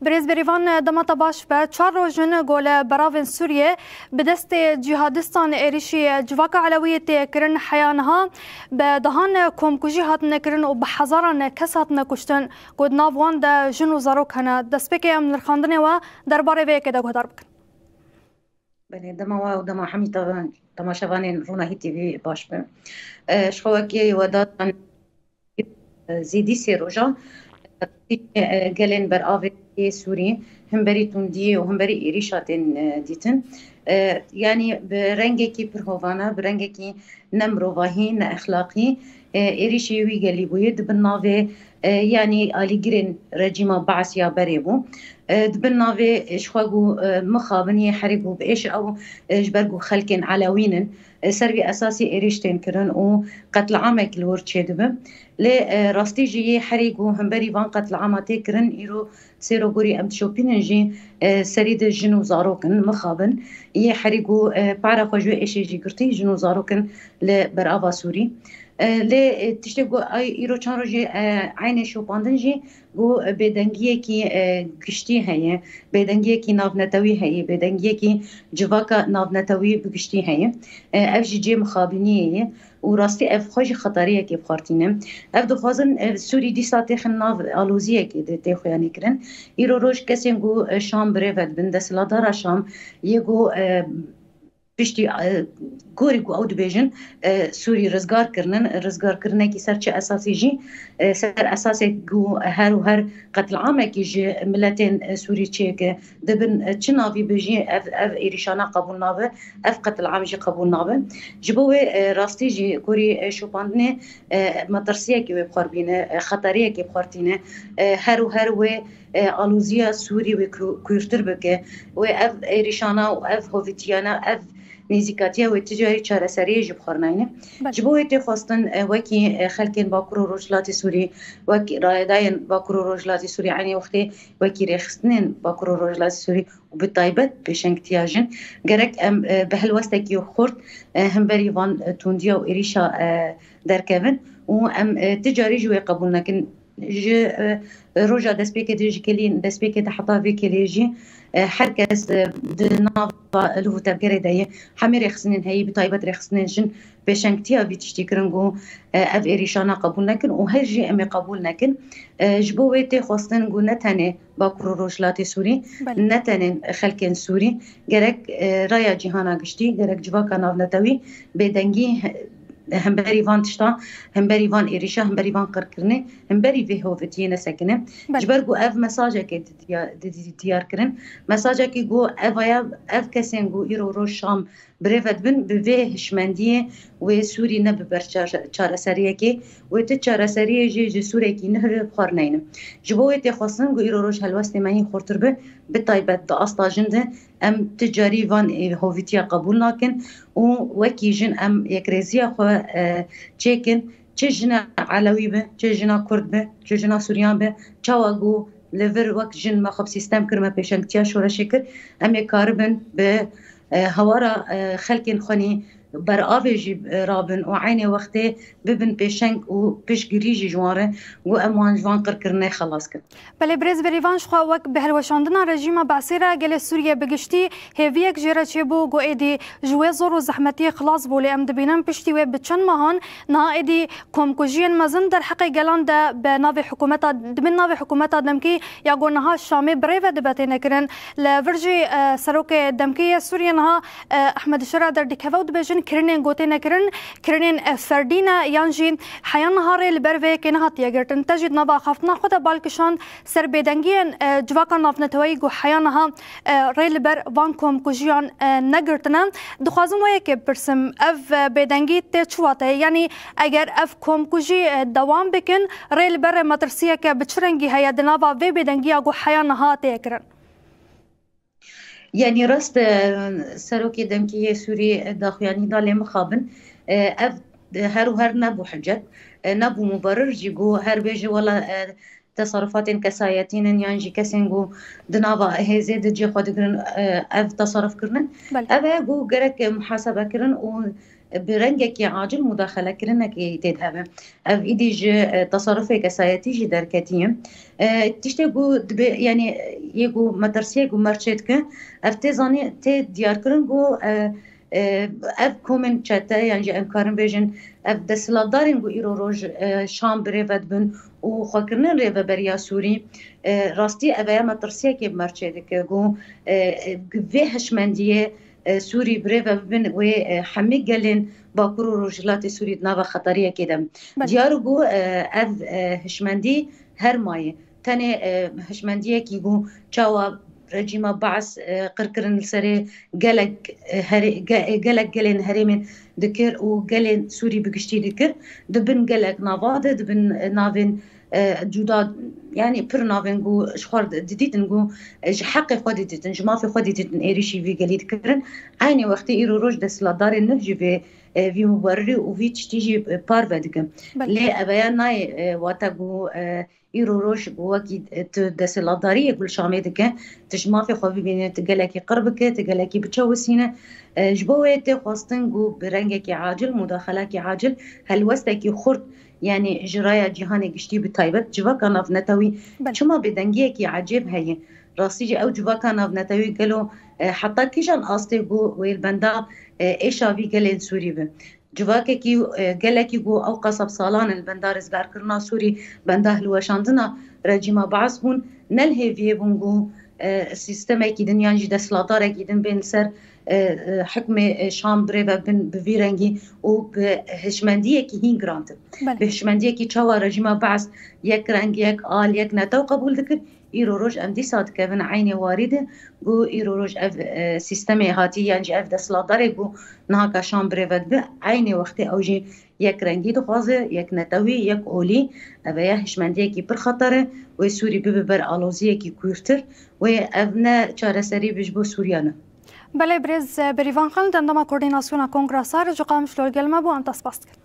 برز بریوان دمتا باش به 4 روزن گل براون سوریه به دست جهادستان ایریشی جواکا علویت کرن حیانها به دهان کمکوژی هاتن کرن و به هزاران کس هاتن کشتن گود ناوان ده جنو زاروک هنه دست بکی ام نرخاندنه و درباره ویکه ده گهدار بکن. بله دما و دما همی تماشاوانین رونایی تیوی باش به شخواکی و دادن زیدی سی روزا گلین بر آوی سوری هم بری تندی و هم بری ایریشاتین دیتن یعنی به رنگی کی پرهوانه به رنگی کی نمروواهی نه اخلاقی ایریشی وی گلی بود بناوی یعنی آلیگرین رژیم بعثیا بری بو دبناوی اشخاگو مخابنی حرگو بإيش أو جبرجو خلكن علوينن سربي أساسي إيريشتين كرن و قتل عامك الورتشي دبم لراستيجي حريقو همبري فان قتل عاماتي كرن إيرو سيرو غوري أمت شوبينن جي سريد جنو زاروكن مخابن يحريقو بعرا خجو إيشي جي قرتي جنو زاروكن لبرآبا سوري لی تشتگو ایرو چند روزی عین شوپاندن جی گو بدنگیه کی گشتی هیه بدنگیه کی نافنتوی هیه بدنگیه کی جواکا نافنتوی بگشتی هیه اف جی مخابنیه و راستی اف خوش خطریه کی بخارتینه اف دخوازن سوری دی ساعتی خن ناف آلوزیه کی ده خویانی کرن ایرو روز کسی گو شام بروید بنده سلادار شام یه گو پشتی گوری گو اود بیجن سوری رزگار کرنن کی سر چه اساسی جی سر اساسی گو هر و هر قتل عامه کی جی ملتین سوری چه که دبن چه ناوی بیجی اف ایریشانا قبول نابه اف قتل عام جی قبول نابه جبوه راستی جی گوری شوپاندنه مدرسیه کی بخار بینه خطریه کی بخارتینه هر و هر و آلوزیا سوری و کویرتر بکه و اف ایریشانا و اف هویتیانا اف نزیکاتیه و تجاری چارەسەری جی بخورناینه جبوه تی خواستن وکی خلکن باکور و روجلاتی سوری وکی رایداین باکور و روجلاتی سوری عنی وقتی وکی رخصتنین باکور و روجلاتی سوری و بطایبت بشنگتیاجن گرک ام به هلوستکی و خورد هم بری وان توندیا و ایریشا درکبن و ام تجاری جوی قبول نکن ج روجا دسبيك ديج كلين دسبيك تحطها في كليجي حركز دناف لو تبكري داي حمير خسنين هي بطيبه رخصنين جن بشنكتيا بتشتكرنغو اف اريشانا قبول لكن وهرجي امي قبول لكن جبويتي خواستن جو نتاني باكرو روجلاتي سوري نتاني خلكن سوري جرك رايا جهانا قشتي جرك جواكا نافنتوي بدنجي هم بری وان تشتا هم بری وان ایریشا هم بری وان قرکرنه هم بری وی هوفتیه نسکنه جبر گو اف مساجه که دیار کرن مساجه که گو اف کسین گو ایرو رو شام بريفت بن بوی هشمندیه و سوری نه ببر چارەسەریه که و ت چارەسەریه جی سوری کی نه بخارنین جبوه تی خواستن گو ایرو روش هلوست ماین خورتر به بطایبت دا استا جنده ام تجاری وان هویتیا قبول ناکن و وکی جن ام یک رزیا خو چیکن چه جنا علوی به چه جنا کرد به چه جنا سوریان به چاواگو لور وک جن ما خب سیستم کرمه پیشنگتیا شورا شکر ام یک کاربن به هوارا خلکن خونی بر آویجی رابن و عینی وقتی ببن پیشنگ و پیشگیریجی جواره و امان جوان کرنه خلاص کرد. بله برز بریوان شخوا وک به هلوشاندنا رژیم بعثیرا گل سوریه بگشتی هیویک جره چه بو گو ایدی جوی زور و زحمتی خلاص بولی ام دبینم پشتی و بچن ماهان نا ایدی کمکوژین مزن در حق گلان ده به ناو حکومت دبن ناو حکومت دمکی یا گونها شامی بریو دبته نکرن لورجی سروک دمکی سوریه نها احمد شرع در دکاو دبجن کرنین گوته نکرن کرنین فردینا یانجی حیان نهاری لبروی که نهات یگرتن تجد نبا خفتنا خود بالکشان سر بدنگین جواکا نافنتوی گو حیانها ریل بر وانکوم کجیان نگرتنن دخوازم وی که برسم اف بدنگی تی چواته یعنی اگر اف کوم کجی دوام بکن ریل بر مدرسیه که بچرنگی هیا دنابا وی بدنگی گو حیانها تیکرن يعني راست سروكي دمكي سوري داخياني دالي مخابن اف هر وهر نبو حجت نبو مبرر جيجو هر بيجي ولا تصرفات كسايتين يعني جي كسنجو دنابا هزيد جي خود كرن اف تصرف كرن اف جو جرك محاسبه كرن و برنجك عاجل مداخله كرنك تذهب اف ايدي تصرفي كسايتي جي دركتيم تشتغو يعني يجو مدرسة يجو مرشد كن افتزاني ت ديار كرن جو اف کومن چته یعنی ام کارن بیژن اف دسلادارین گو ایرو روز شام برود بن و خاکرنن ریو بریا سوری راستی اویا مدرسه که مرچه که گو گوه هشمندیه سوری بريفا بن و حمي قالين باكرو رجلات سوري نافا خطريه كده ديارو اف هشمندي هرماي تاني هشمنديه كيغو تشاوا رجيما بعث قرقرن السري قالك قالين هريمن ذكر وقالين سوري بقشتي ذكر دبن قالك نافاده دبن نافين جوداد يعني بر نافين جو شخور ديتن جو حق خودي ديتن جما في خودي ديتن ايريشي في قالي ذكرن عيني وقت ايرو روج دسلا دار النهج في مبرري وفي تشتيجي بارفدكم لي ابيان ناي واتاغو ايرو روش بوكي دسلا داريه كل شاميدك تجما في خوفي بين تقلكي قربك تقلكي بتشوسينه جبويتي خواستن جو برنگك عاجل مداخلك عاجل هل وستك خرد يعني جرايا جهاني قشتي بتايبت جواكا ناف نتوي شما بدنگيكي عجيب هي راسيجي او جواكا ناف نتوي قالوا حتى كيشان آستي جو ويلبندا ايشا في قالين سوري به جواكا كي قالكي جو او قصب صالان البندا رزقار كرنا سوري بندا هلوشاندنا رجيما بعث هون نلهي في بونجو سيستمي كي دنيا جي دسلاتار كي دن بين سر حكم شام بريفا بن بفيرنجي وبهشمندية كي هين جرانت بهشمندية كي تشاوا رجيما بعث يك رنج يك آل يك نتو قبول ذكر إيرو روج أم دي صاد كابن عيني واردة جو إيرو روج أف سيستمي هاتي يعني أف دسلاتار جو نهاك شام بريفا ب عيني وقت أوجي يك رنجي دخوازه يك نتوي يك أولي أبيا هشمندية كي برخطره وسوري ببر آلوزية كي كورتر وأبنا چارەسەری بجبو سوريانا بله برز بریوان خلند اندام کوردیناسیون کنگره سار جو قام شلول گلمه بو ام تسپاست کرد